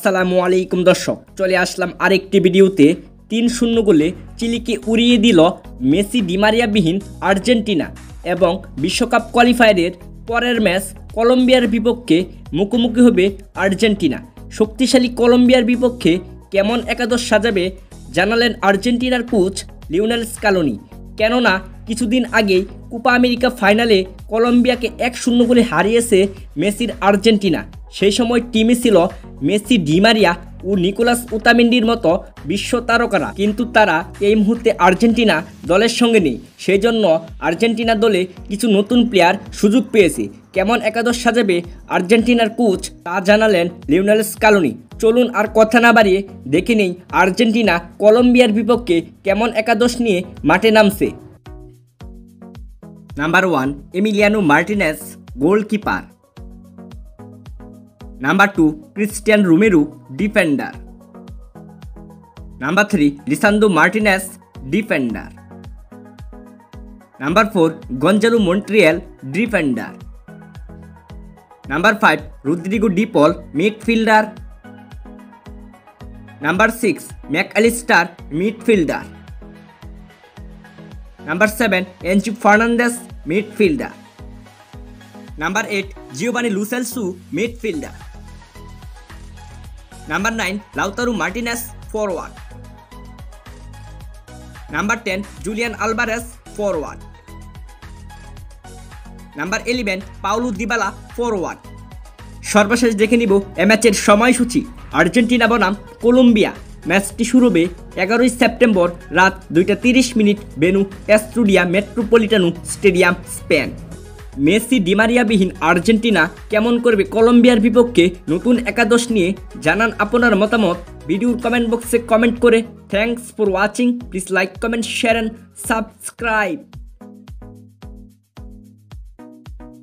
আসসালামু আলাইকুম দর্শক, চলে আসলাম আরেকটি ভিডিওতে। ৩-০ গোলে চিলিকে উড়িয়ে দিল মেসি ডি মারিয়াবিহীন আর্জেন্টিনা এবং বিশ্বকাপ কোয়ালিফায়ারের পরের ম্যাচ কলম্বিয়ার বিপক্ষে মুখোমুখি হবে আর্জেন্টিনা। শক্তিশালী কলম্বিয়ার বিপক্ষে কেমন একাদশ সাজাবে জানালেন আর্জেন্টিনার কোচ লিওনেল স্কালোনি। কেননা কিছুদিন আগেই কোপা আমেরিকা ফাইনালে কলম্বিয়াকে ১-০ গোলে হারিয়েছে মেসির আর্জেন্টিনা। সেই সময় টিমে ছিল মেসি, ডি মারিয়া ও নিকোলাস ওতামেন্ডির মতো বিশ্ব তারকারা, কিন্তু তারা এই মুহূর্তে আর্জেন্টিনা দলের সঙ্গে নেই। সেই জন্য আর্জেন্টিনা দলে কিছু নতুন প্লেয়ার সুযোগ পেয়েছে। কেমন একাদশ সাজাবে আর্জেন্টিনার কোচ তা জানালেন লিওনেল স্কালোনি। চলুন আর কথা না বাড়িয়ে দেখে নেই আর্জেন্টিনা কলম্বিয়ার বিপক্ষে কেমন একাদশ নিয়ে মাঠে নামছে। Number 1 Emiliano Martinez, goalkeeper. Number 2 Cristian Romero, defender. Number 3 Lisandro Martinez, defender. Number 4 Gonzalo Montiel, defender. Number 5 Rodrigo De Paul, midfielder. Number 6 MacAllister, midfielder. Number 7 Enzo Fernandez, midfielder. Number 8 Giovani Lo Celso, midfielder. Number 9 Lautaro Martinez, forward. Number 10 Julian Alvarez, forward. Number 11 Paulo Dybala, forward. সর্বশেষ দেখে নিব এ ম্যাচের সময়সূচি। Argentina বনাম Colombia. ম্যাচটি শুরু হবে 11 September রাত 2:30 venue Estadio Metropolitano stadium, Spain. Messi Di মারিয়াবিহীন আর্জেন্টিনা কেমন করবে কলম্বিয়ার বিপক্ষে নতুন একাদশ নিয়ে জানান আপনার মতামত ভিডিওর কমেন্ট বক্সে কমেন্ট করে। Thanks for watching. Please like, comment, share and subscribe.